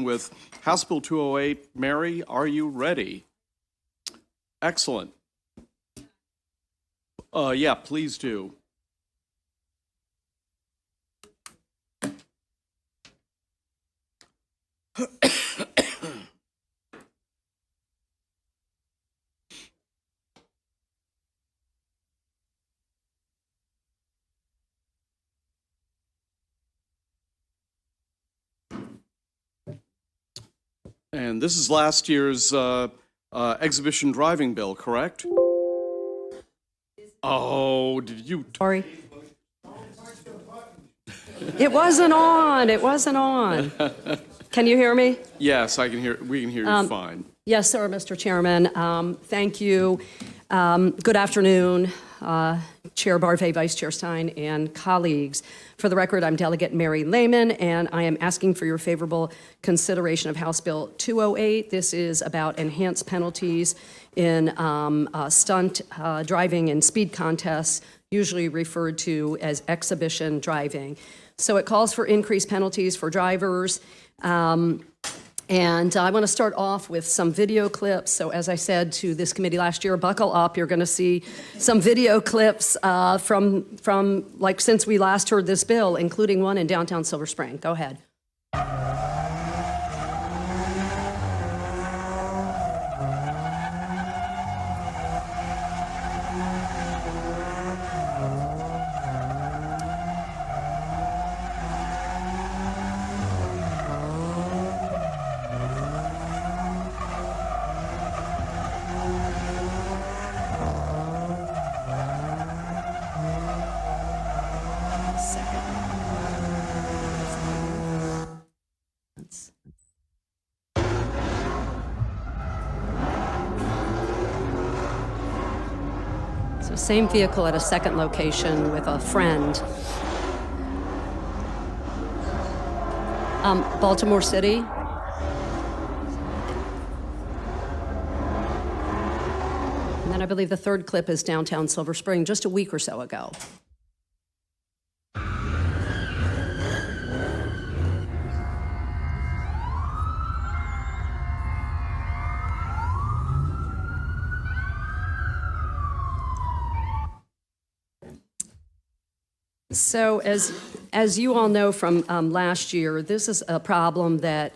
with House Bill 208. Mary, are you ready? Excellent. Yeah, please do. And this is last year's exhibition driving bill, correct? Oh, did you? Sorry. It wasn't on. It wasn't on. Can you hear me? Yes, I can hear. We can hear you fine. Yes, sir, Mr. Chairman. Thank you. Good afternoon, Chair Barvey, Vice Chair Stein, and colleagues. For the record, I'm Delegate Mary Lehman, and I am asking for your favorable consideration of House Bill 208. This is about enhanced penalties in stunt driving and speed contests, usually referred to as exhibition driving. So it calls for increased penalties for drivers. And I want to start off with some video clips. So as I said to this committee last year, buckle up. You're going to see some video clips from like since we last heard this bill, including one in downtown Silver Spring. Go ahead. So same vehicle at a second location with a friend. Baltimore City. And then I believe the third clip is downtown Silver Spring just a week or so ago. So as you all know from last year, this is a problem that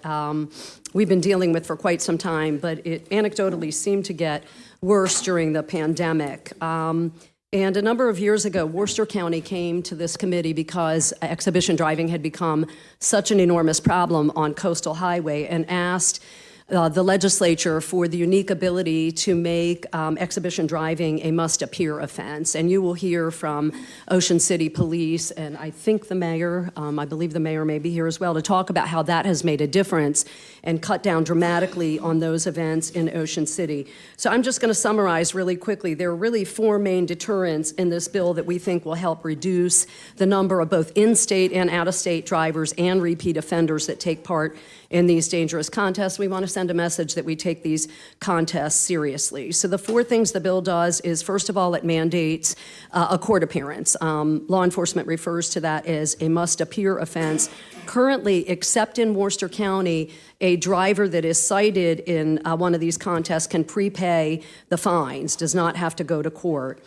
we've been dealing with for quite some time, but it anecdotally seemed to get worse during the pandemic. And a number of years ago, Worcester County came to this committee because exhibition driving had become such an enormous problem on Coastal Highway and asked the legislature for the unique ability to make exhibition driving a must-appear offense. And you will hear from Ocean City Police and I think the mayor, I believe the mayor may be here as well, to talk about how that has made a difference and cut down dramatically on those events in Ocean City. So I'm just going to summarize really quickly. There are really four main deterrents in this bill that we think will help reduce the number of both in-state and out-of-state drivers and repeat offenders that take part in these dangerous contests. We want to send a message that we take these contests seriously. So the four things the bill does is, first of all, it mandates a court appearance. Law enforcement refers to that as a must-appear offense. Currently, except in Worcester County, a driver that is cited in one of these contests can prepay the fines, does not have to go to court.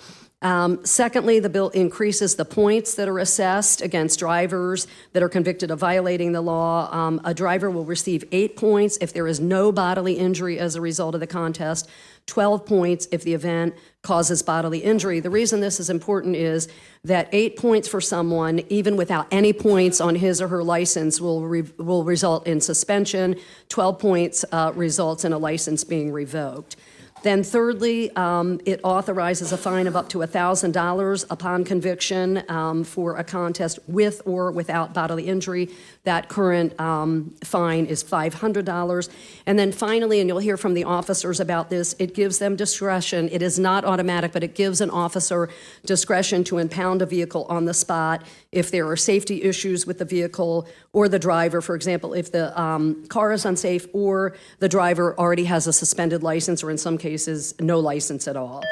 Secondly, the bill increases the points that are assessed against drivers that are convicted of violating the law. A driver will receive 8 points if there is no bodily injury as a result of the contest, 12 points if the event causes bodily injury. The reason this is important is that 8 points for someone, even without any points on his or her license, will result in suspension. 12 points results in a license being revoked. Then thirdly, it authorizes a fine of up to $1,000 upon conviction for a contest with or without bodily injury. That current fine is $500. And then finally, and you'll hear from the officers about this, it gives them discretion. It is not automatic, but it gives an officer discretion to impound a vehicle on the spot if there are safety issues with the vehicle or the driver. For example, if the car is unsafe or the driver already has a suspended license or in some cases no license at all.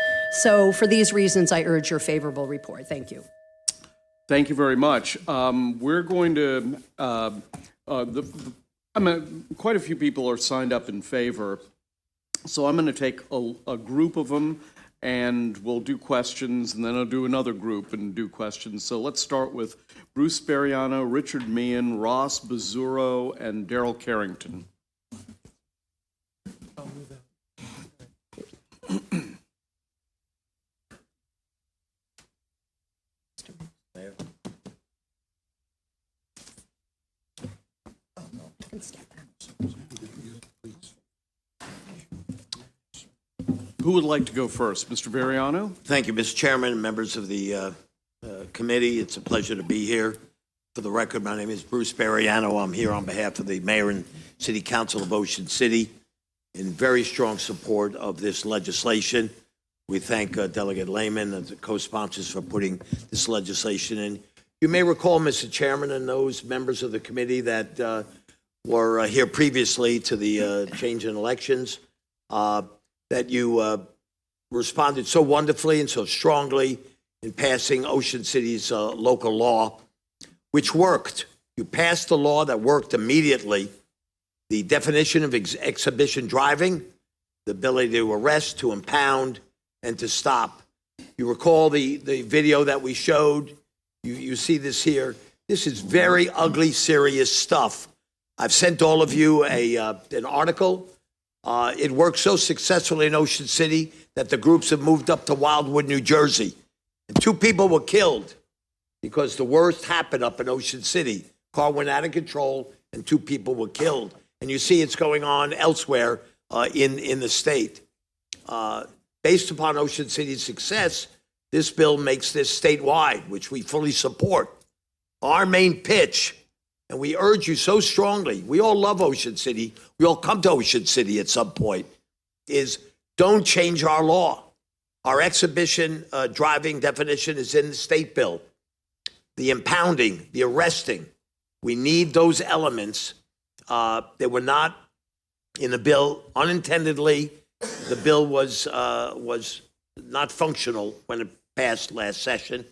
So for these reasons, I urge your favorable report. Thank you. Thank you very much. We're going to, Quite a few people are signed up in favor, so I'm going to take a group of them, and we'll do questions, and then I'll do another group and do questions. So let's start with Bruce Bariano, Richard Meehan, Ross Bazzuro, and Darrell Carrington. Who would like to go first? Mr. Bariano? Thank you, Mr. Chairman and members of the committee. It's a pleasure to be here. For the record, my name is Bruce Bariano. I'm here on behalf of the Mayor and City Council of Ocean City in very strong support of this legislation. We thank Delegate Lehman and the co-sponsors for putting this legislation in. You may recall, Mr. Chairman, and those members of the committee that were here previously to the change in elections, that you responded so wonderfully and so strongly in passing Ocean City's local law, which worked. You passed a law that worked immediately. The definition of exhibition driving, the ability to arrest, to impound, and to stop. You recall the video that we showed. You see this here. This is very ugly, serious stuff. I've sent all of you an article. It worked so successfully in Ocean City that the groups have moved up to Wildwood, New Jersey. And 2 people were killed because the worst happened up in Ocean City. Car went out of control and 2 people were killed. And you see it's going on elsewhere in the state. Based upon Ocean City's success, this bill makes this statewide, which we fully support. Our main pitch, and we urge you so strongly, we all love Ocean City, we all come to Ocean City at some point, is don't change our law. Our exhibition driving definition is in the state bill. The impounding, the arresting, we need those elements. They were not in the bill unintendedly. The bill was not functional when it passed last session,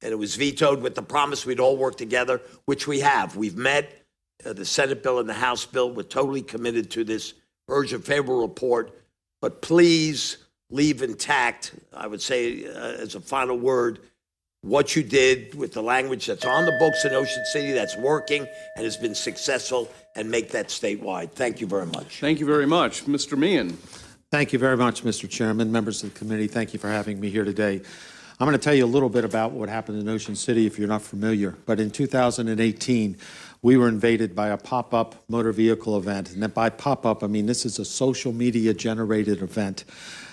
and it was vetoed with the promise we'd all work together, which we have. We've met the Senate bill and the House bill. We're totally committed to this urgent favorable report, but please leave intact, I would say as a final word, what you did with the language that's on the books in Ocean City that's working and has been successful, and make that statewide. Thank you very much. Thank you very much. Mr. Meehan. Thank you very much, Mr. Chairman, members of the committee. Thank you for having me here today. I'm going to tell you a little bit about what happened in Ocean City if you're not familiar. But in 2018, we were invaded by a pop-up motor vehicle event. And by pop-up, I mean this is a social media generated event.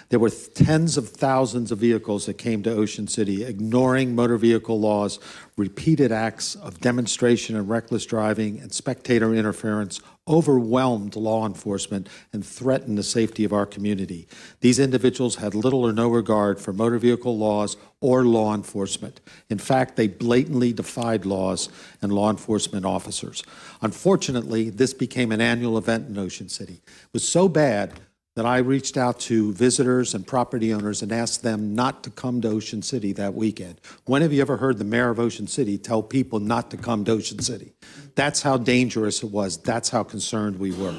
There were tens of thousands of vehicles that came to Ocean City, ignoring motor vehicle laws, repeated acts of demonstration and reckless driving and spectator interference overwhelmed law enforcement and threatened the safety of our community. These individuals had little or no regard for motor vehicle laws or law enforcement. In fact, they blatantly defied laws and law enforcement officers. Unfortunately, this became an annual event in Ocean City. It was so bad that I reached out to visitors and property owners and asked them not to come to Ocean City that weekend. When have you ever heard the mayor of Ocean City tell people not to come to Ocean City? That's how dangerous it was. That's how concerned we were.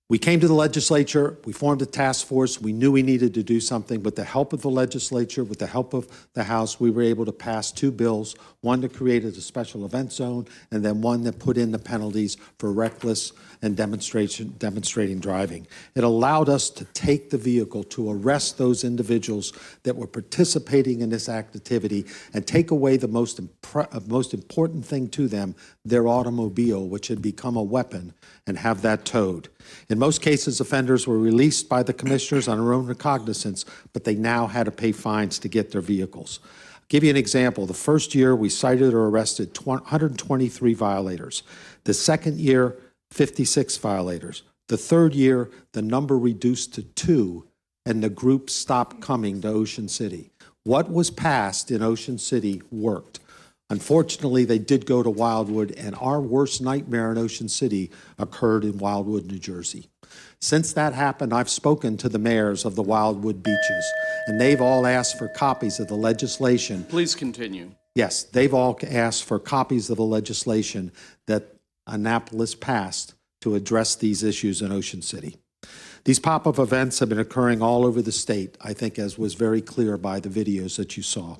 We came to the legislature, we formed a task force, we knew we needed to do something. With the help of the legislature, with the help of the House, we were able to pass 2 bills, one that created a special event zone, and then one that put in the penalties for reckless and demonstrating driving. It allowed us to take the vehicle to arrest those individuals that were participating in this activity and take away the most important thing to them, their automobile, which had become a weapon, and have that towed. In most cases, offenders were released by the commissioners on their own recognizance, but they now had to pay fines to get their vehicles. I'll give you an example. The first year, we cited or arrested 123 violators. The second year, 56 violators. The third year, the number reduced to 2, and the group stopped coming to Ocean City. What was passed in Ocean City worked. Unfortunately, they did go to Wildwood, and our worst nightmare in Ocean City occurred in Wildwood, New Jersey. Since that happened, I've spoken to the mayors of the Wildwood beaches, and they've all asked for copies of the legislation. Please continue. Yes, they've all asked for copies of the legislation that Annapolis passed to address these issues in Ocean City. These pop-up events have been occurring all over the state, I think, as was very clear by the videos that you saw.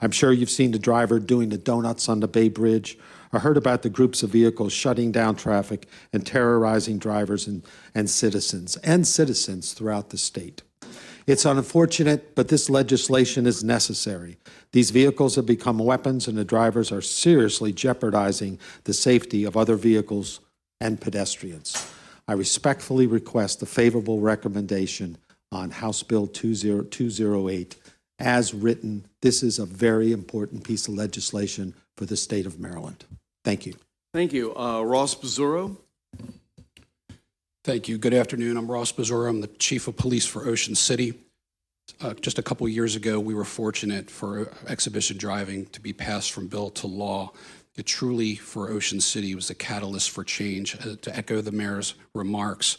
I'm sure you've seen the driver doing the donuts on the Bay Bridge, or heard about the groups of vehicles shutting down traffic and terrorizing drivers and citizens throughout the state. It's unfortunate, but this legislation is necessary. These vehicles have become weapons, and the drivers are seriously jeopardizing the safety of other vehicles and pedestrians. I respectfully request a favorable recommendation on House Bill 208 as written. This is a very important piece of legislation for the state of Maryland. Thank you. Thank you. Ross Pizzurro? Thank you. Good afternoon. I'm Ross Pizzurro. I'm the Chief of Police for Ocean City. Just a couple years ago, we were fortunate for exhibition driving to be passed from bill to law. It truly, for Ocean City, was a catalyst for change. To echo the mayor's remarks,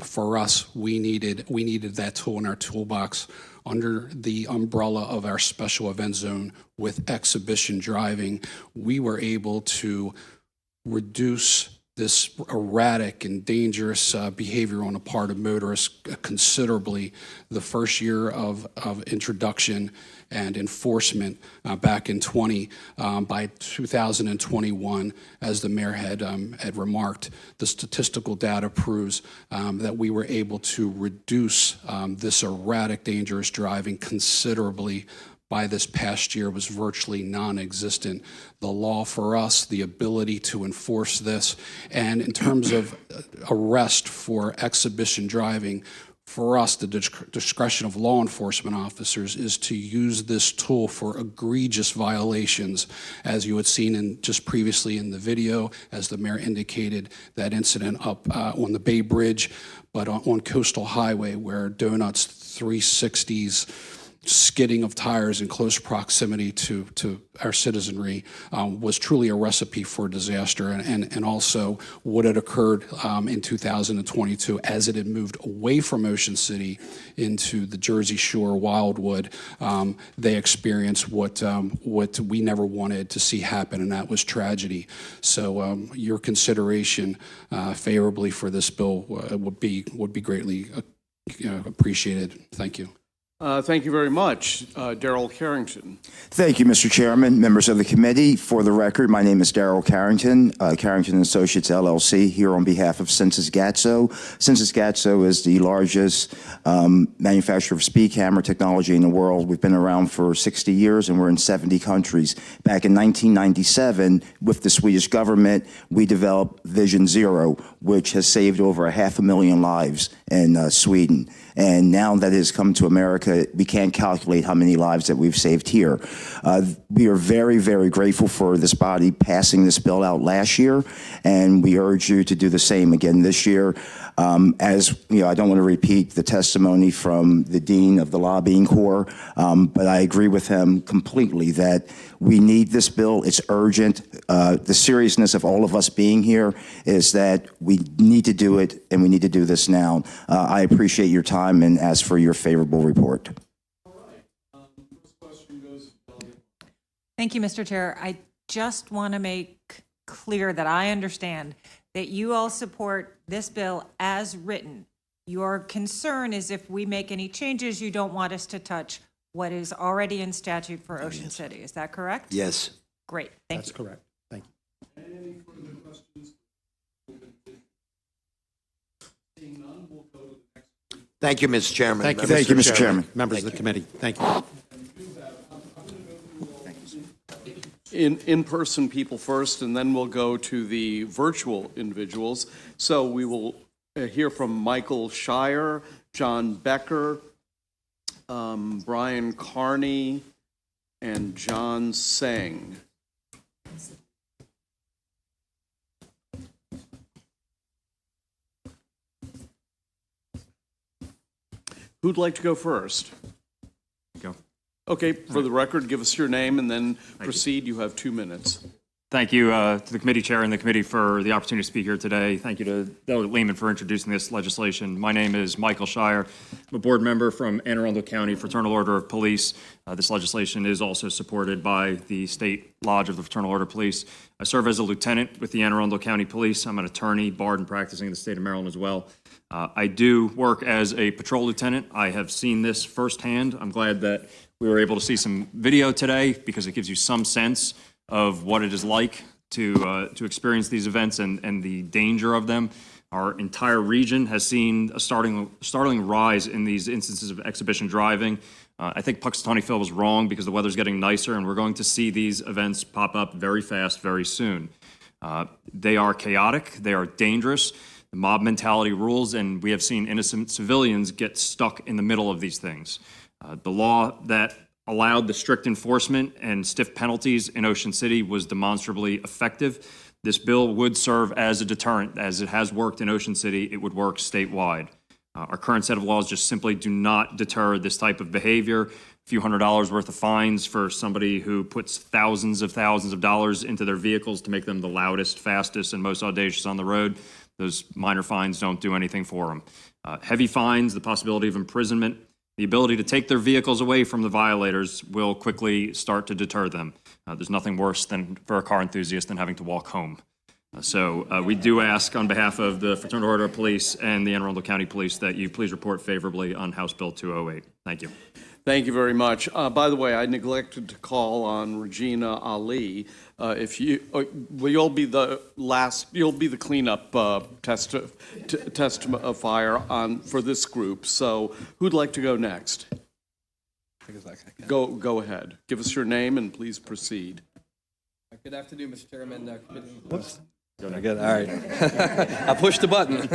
for us, we needed that tool in our toolbox under the umbrella of our special event zone with exhibition driving. We were able to reduce this erratic and dangerous behavior on the part of motorists considerably. The first year of introduction and enforcement back in by 2021, as the mayor had remarked, the statistical data proves that we were able to reduce this erratic, dangerous driving considerably. By this past year was virtually non-existent. The law for us, the ability to enforce this, and in terms of arrest for exhibition driving, for us, the discretion of law enforcement officers is to use this tool for egregious violations, as you had seen just previously in the video, as the mayor indicated, that incident up on the Bay Bridge, but on Coastal Highway where donuts 360s, skidding of tires in close proximity to our citizenry was truly a recipe for disaster, and also what had occurred in 2022 as it had moved away from Ocean City into the Jersey Shore, Wildwood. They experienced what we never wanted to see happen, and that was tragedy. So your consideration favorably for this bill would be greatly appreciated. Thank you. Thank you very much. Darrell Carrington. Thank you, Mr. Chairman, members of the committee. For the record, my name is Darrell Carrington, Carrington Associates, LLC, here on behalf of Census Gatso. Census Gatso is the largest manufacturer of speed camera technology in the world. We've been around for 60 years, and we're in 70 countries. Back in 1997, with the Swedish government, we developed Vision Zero, which has saved over 500,000 lives in Sweden. And now that it has come to America, we can't calculate how many lives that we've saved here. We are very, very grateful for this body passing this bill out last year, and we urge you to do the same again this year. As you know, I don't want to repeat the testimony from the Dean of the Lobbying Corps, but I agree with him completely that we need this bill. It's urgent. The seriousness of all of us being here is that we need to do it, and we need to do this now. I appreciate your time and ask for your favorable report. First question goes to Thank you, Mr. Chair. I just want to make clear that I understand that you all support this bill as written. Your concern is if we make any changes, you don't want us to touch what is already in statute for Ocean City. Is that correct? Yes. Great. Thank That's you. correct. Thank you. Any further questions? Seeing none, we'll go to the next. Thank you, Mr. Chairman. Thank you, Thank you, Mr. Chairman. Members of the committee, thank you. In-person people first, and then we'll go to the virtual individuals. So we will hear from Michael Shire, John Becker, Brian Carney, and John Seng. Who'd like to go first? Go. Okay, for the record, give us your name and then proceed. You have 2 minutes. Thank you to the committee chair and the committee for the opportunity to speak here today. Thank you to Delegate Lehman for introducing this legislation. My name is Michael Shire. I'm a board member from Anne Arundel County Fraternal Order of Police. This legislation is also supported by the State Lodge of the Fraternal Order of Police. I serve as a lieutenant with the Anne Arundel County Police. I'm an attorney, barred and practicing in the state of Maryland as well. I do work as a patrol lieutenant. I have seen this firsthand. I'm glad that we were able to see some video today because it gives you some sense of what it is like to experience these events and the danger of them. Our entire region has seen a startling rise in these instances of exhibition driving. I think Puxatawny Phil was wrong because the weather's getting nicer and we're going to see these events pop up very fast, very soon. They are chaotic, they are dangerous, the mob mentality rules, and we have seen innocent civilians get stuck in the middle of these things. The law that allowed the strict enforcement and stiff penalties in Ocean City was demonstrably effective. This bill would serve as a deterrent. As it has worked in Ocean City, it would work statewide. Our current set of laws just simply do not deter this type of behavior. A few $100s worth of fines for somebody who puts thousands of dollars into their vehicles to make them the loudest, fastest, and most audacious on the road. Those minor fines don't do anything for them. Heavy fines, the possibility of imprisonment, the ability to take their vehicles away from the violators will quickly start to deter them. There's nothing worse than for a car enthusiast than having to walk home. So we do ask on behalf of the Fraternal Order of Police and the Anne Arundel County Police that you please report favorably on House Bill 208. Thank you. Thank you very much. By the way, I neglected to call on Regina Ali. If you, well, you'll be the cleanup testifier on for this group. So, who'd like to go next? Go ahead. Give us your name and please proceed. Good afternoon, Mr. Chairman. Whoops. Good. All right. I pushed the button.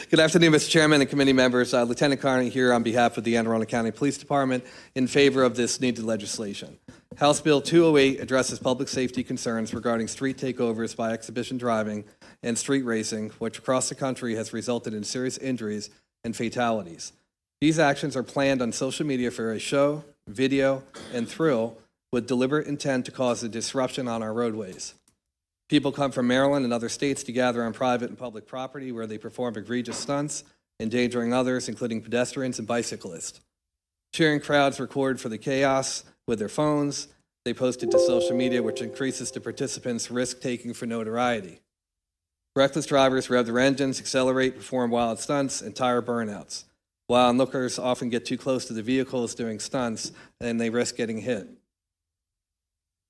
Good afternoon, Mr. Chairman and committee members. Lieutenant Carney here on behalf of the Anne Arundel County Police Department in favor of this needed legislation. House Bill 208 addresses public safety concerns regarding street takeovers by exhibition driving and street racing, which across the country has resulted in serious injuries and fatalities. These actions are planned on social media for a show, video, and thrill with deliberate intent to cause a disruption on our roadways. People come from Maryland and other states to gather on private and public property where they perform egregious stunts, endangering others, including pedestrians and bicyclists. Cheering crowds record for the chaos with their phones. They post it to social media, which increases the participants' risk-taking for notoriety. Reckless drivers rev their engines, accelerate, perform wild stunts, and tire burnouts. While onlookers often get too close to the vehicles doing stunts, and they risk getting hit.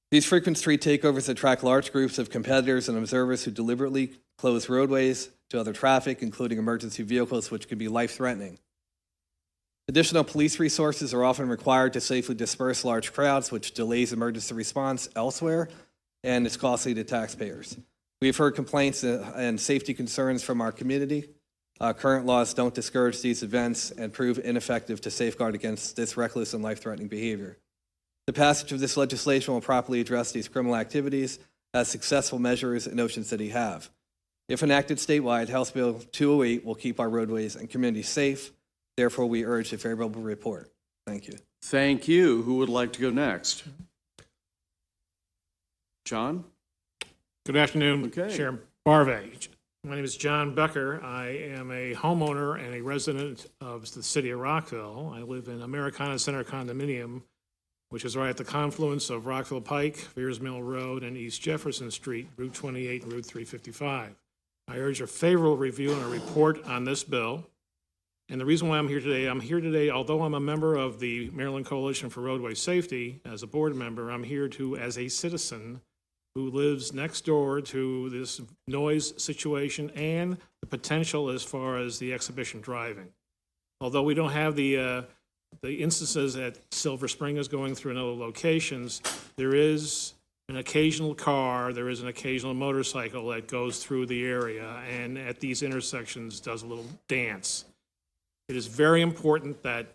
These frequent street takeovers attract large groups of competitors and observers who deliberately close roadways to other traffic, including emergency vehicles, which could be life-threatening. Additional police resources are often required to safely disperse large crowds, which delays emergency response elsewhere, and is costly to taxpayers. We have heard complaints and safety concerns from our community. Current laws don't discourage these events and prove ineffective to safeguard against this reckless and life-threatening behavior. The passage of this legislation will properly address these criminal activities as successful measures in Ocean City have. If enacted statewide, House Bill 208 will keep our roadways and communities safe. Therefore, we urge a favorable report. Thank you. Thank you. Who would like to go next? John? Good afternoon, Okay. Chair Barvey. My name is John Becker. I am a homeowner and a resident of the city of Rockville. I live in Americana Center Condominium, which is right at the confluence of Rockville Pike, Veers Mill Road, and East Jefferson Street, Route 28 and Route 355. I urge a favorable review and a report on this bill. And the reason why I'm here today, although I'm a member of the Maryland Coalition for Roadway Safety, as a board member, I'm here as a citizen who lives next door to this noise situation and the potential as far as the exhibition driving. Although we don't have the instances that Silver Spring is going through in other locations, there is an occasional car, there is an occasional motorcycle that goes through the area and at these intersections does a little dance. It is very important that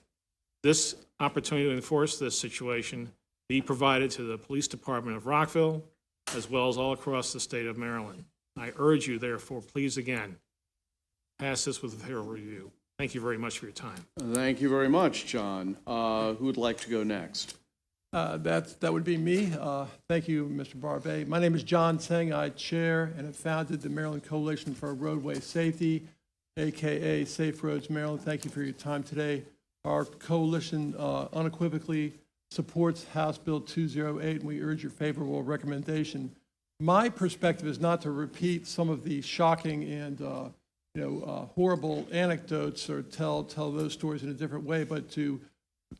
this opportunity to enforce this situation be provided to the Police Department of Rockville, as well as all across the state of Maryland. I urge you, therefore, please again, pass this with a favorable review. Thank you very much for your time. Thank you very much, John. Who would like to go next? That would be me. Thank you, Mr. Barbet. My name is John Tseng. I chair and have founded the Maryland Coalition for Roadway Safety, AKA Safe Roads Maryland. Thank you for your time today. Our coalition unequivocally supports House Bill 208, and we urge your favorable recommendation. My perspective is not to repeat some of the shocking and horrible anecdotes or tell those stories in a different way, but to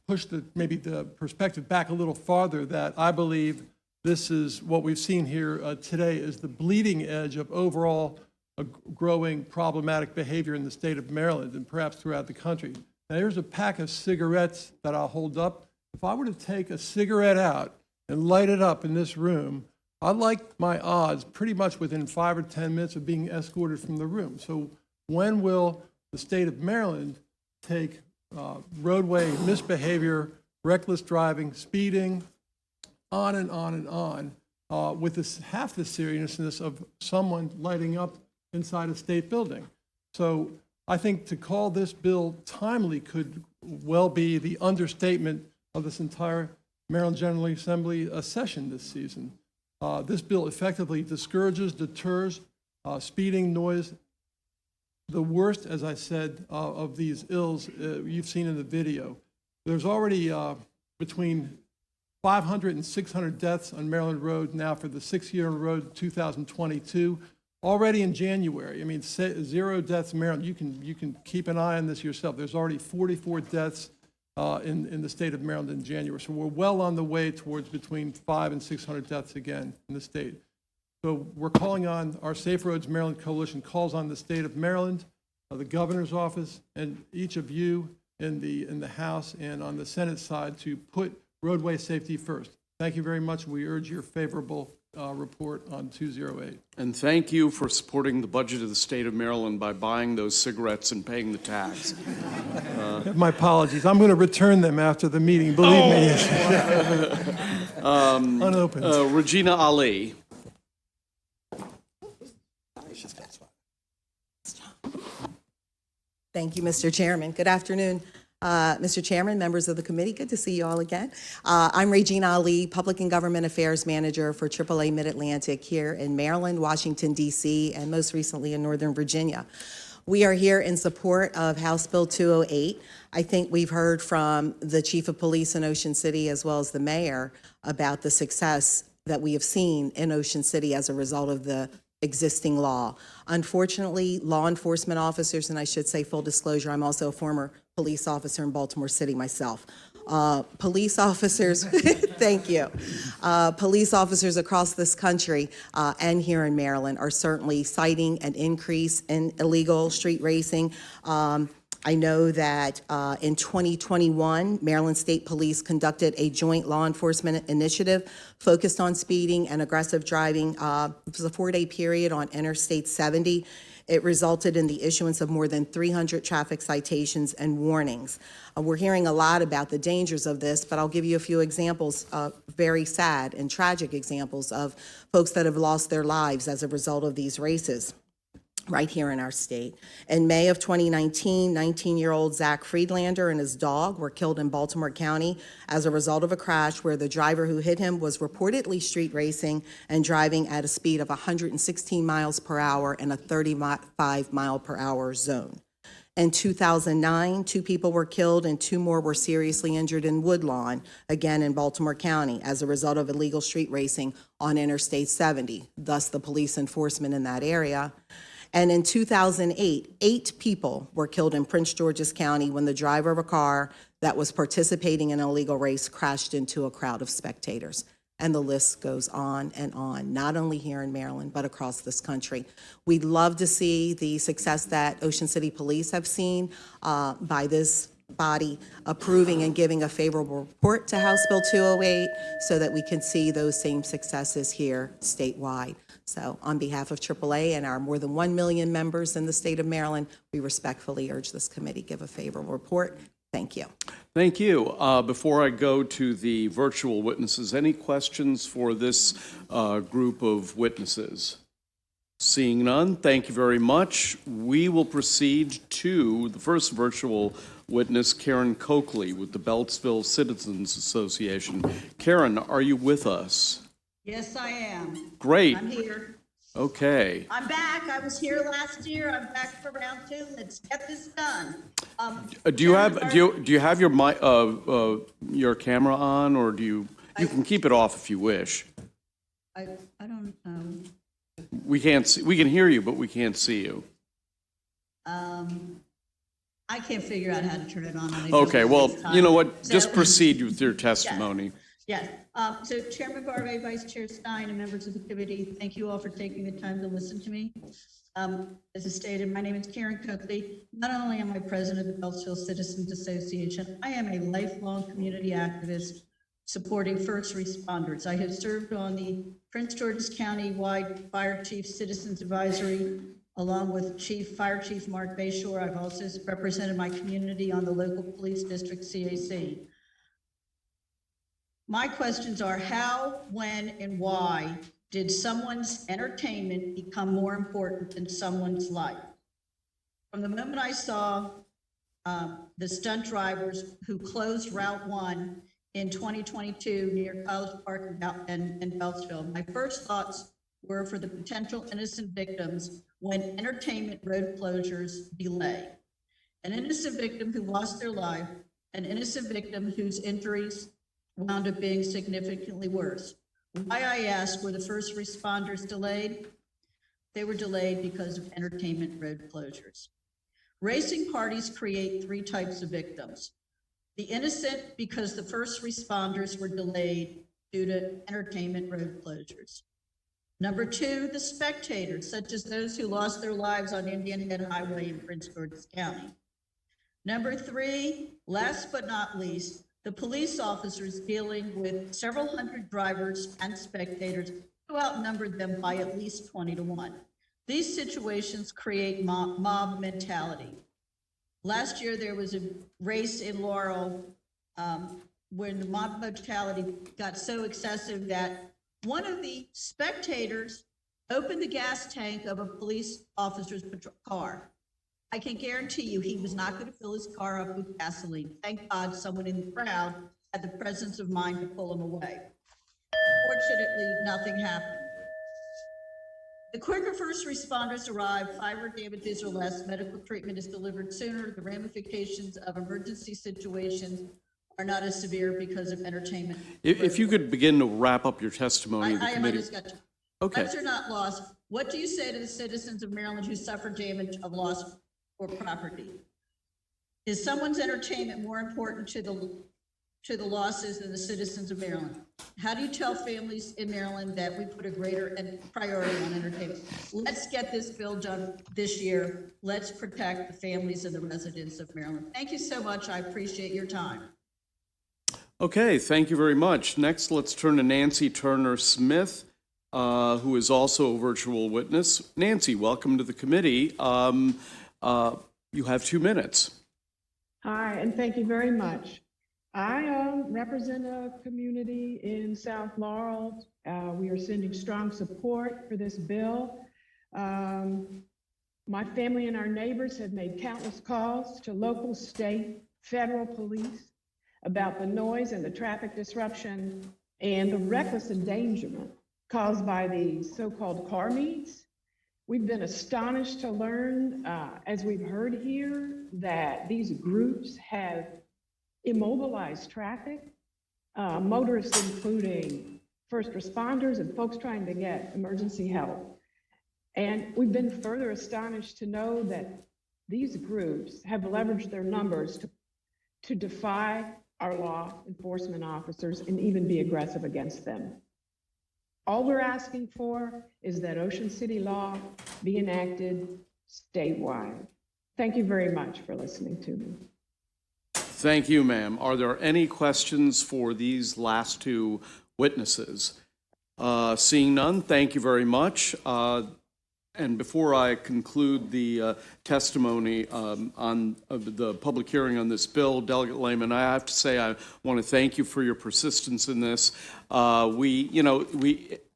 push maybe the perspective back a little farther, that I believe this is what we've seen here today is the bleeding edge of overall growing problematic behavior in the state of Maryland and perhaps throughout the country. Now, here's a pack of cigarettes that I'll hold up. If I were to take a cigarette out and light it up in this room, I like my odds pretty much within 5 or 10 minutes of being escorted from the room. So when will the state of Maryland take roadway misbehavior, reckless driving, speeding, on and on and on, with half the seriousness of someone lighting up inside a state building? So I think to call this bill timely could well be the understatement of this entire Maryland General Assembly session this season. This bill effectively discourages, deters speeding, noise. The worst, as I said, of these ills you've seen in the video. There's already between 500 and 600 deaths on Maryland Road now for the 6th year in a row, 2022. Already in January, I mean, 0 deaths in Maryland. You can keep an eye on this yourself. There's already 44 deaths in the state of Maryland in January. So we're well on the way towards between 500 and 600 deaths again in the state. So we're calling on our Safe Roads Maryland Coalition, calls on the state of Maryland, the governor's office, and each of you in the House and on the Senate side to put roadway safety first. Thank you very much. We urge your favorable report on 208. And thank you for supporting the budget of the state of Maryland by buying those cigarettes and paying the tax. My apologies. I'm going to return them after the meeting, believe me. Unopened. Regina Ali. Thank you, Mr. Chairman. Good afternoon, Mr. Chairman, members of the committee. Good to see you all again. I'm Regina Ali, Public and Government Affairs Manager for AAA Mid-Atlantic here in Maryland, Washington, D.C., and most recently in Northern Virginia. We are here in support of House Bill 208. I think we've heard from the Chief of Police in Ocean City as well as the Mayor about the success that we have seen in Ocean City as a result of the existing law. Unfortunately, law enforcement officers, and I should say full disclosure, I'm also a former police officer in Baltimore City myself. Police officers, thank you. Police officers across this country and here in Maryland are certainly citing an increase in illegal street racing. I know that in 2021, Maryland State Police conducted a joint law enforcement initiative focused on speeding and aggressive driving. It was a 4-day period on Interstate 70. It resulted in the issuance of more than 300 traffic citations and warnings. We're hearing a lot about the dangers of this, but I'll give you a few examples, very sad and tragic examples of folks that have lost their lives as a result of these races right here in our state. In May of 2019, 19-year-old Zach Friedlander and his dog were killed in Baltimore County as a result of a crash where the driver who hit him was reportedly street racing and driving at a speed of 116 miles per hour in a 35 mile per hour zone. In 2009, 2 people were killed and 2 more were seriously injured in Woodlawn, again in Baltimore County, as a result of illegal street racing on Interstate 70, thus the police enforcement in that area. And in 2008, 8 people were killed in Prince George's County when the driver of a car that was participating in an illegal race crashed into a crowd of spectators. And the list goes on, not only here in Maryland, but across this country. We'd love to see the success that Ocean City Police have seen by this body approving and giving a favorable report to House Bill 208 so that we can see those same successes here statewide. So on behalf of AAA and our more than 1 million members in the state of Maryland, we respectfully urge this committee give a favorable report. Thank you. Thank you. Before I go to the virtual witnesses, any questions for this group of witnesses? Seeing none, thank you very much. We will proceed to the first virtual witness Karen Coakley with the Beltsville Citizens Association. Karen, are you with us? Yes, I am. Great. I'm here. Okay. I'm back. I was here last year. I'm back for round 2. Let's get this done. Do you have your camera on, or do you can keep it off if you wish? I don't know. We can't see, we can hear you, but we can't see you. I can't figure out how to turn it on. Okay, well, you know what? So- Just proceed with your testimony. Yes. So Chairman Barbe, Vice Chair Stein, and members of the committee, thank you all for taking the time to listen to me. As I stated, my name is Karen Coakley. Not only am I president of the Beltsville Citizens Association, I am a lifelong community activist supporting first responders. I have served on the Prince George's County-wide Fire Chief Citizens Advisory, along with Fire Chief Mark Bayshore. I've also represented my community on the local police district CAC. My questions are how, when, and why did someone's entertainment become more important than someone's life? From the moment I saw the stunt drivers who closed Route 1 in 2022 near College Park and Beltsville, my first thoughts were for the potential innocent victims when entertainment road closures delay. An innocent victim who lost their life, an innocent victim whose injuries wound up being significantly worse. Why, I asked, were the first responders delayed? They were delayed because of entertainment road closures. Racing parties create 3 types of victims. The innocent, because the first responders were delayed due to entertainment road closures. Number 2, the spectators, such as those who lost their lives on Indian Head Highway in Prince George's County. Number 3, last but not least, the police officers dealing with several hundred drivers and spectators who outnumbered them by at least 20 to 1. These situations create mob mentality. Last year, there was a race in Laurel when the mob mentality got so excessive that one of the spectators opened the gas tank of a police officer's car. I can guarantee you he was not going to fill his car up with gasoline. Thank God someone in the crowd had the presence of mind to pull him away. Fortunately, nothing happened. The quicker first responders arrive, 5 damages or less, medical treatment is delivered sooner, the ramifications of emergency situations are not as severe because of entertainment. If you could begin to wrap up your testimony, the I committee. just got you. Okay. Lives are not lost. What do you say to the citizens of Maryland who suffer damage of loss or property? Is someone's entertainment more important to the losses than the citizens of Maryland? How do you tell families in Maryland that we put a greater priority on entertainment? Let's get this bill done this year. Let's protect the families and the residents of Maryland. Thank you so much. I appreciate your time. Okay, thank you very much. Next, let's turn to Nancy Turner Smith, who is also a virtual witness. Nancy, welcome to the committee. You have 2 minutes. Hi, and thank you very much. I represent a community in South Laurel. We are sending strong support for this bill. My family and our neighbors have made countless calls to local, state, federal police about the noise and the traffic disruption and the reckless endangerment caused by the so-called car meets. We've been astonished to learn, as we've heard here, that these groups have immobilized traffic, motorists including first responders and folks trying to get emergency help. And we've been further astonished to know that these groups have leveraged their numbers to defy our law enforcement officers and even be aggressive against them. All we're asking for is that Ocean City law be enacted statewide. Thank you very much for listening to me. Thank you, ma'am. Are there any questions for these last 2 witnesses? Seeing none, thank you very much. And before I conclude the testimony on the public hearing on this bill, Delegate Lehman, I have to say I want to thank you for your persistence in this.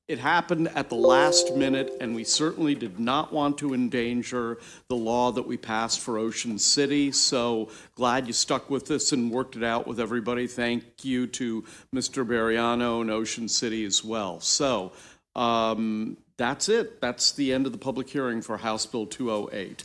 It happened at the last minute, and we certainly did not want to endanger the law that we passed for Ocean City. So glad you stuck with us and worked it out with everybody. Thank you to Mr. Bariano and Ocean City as well. So that's it. That's the end of the public hearing for House Bill 208.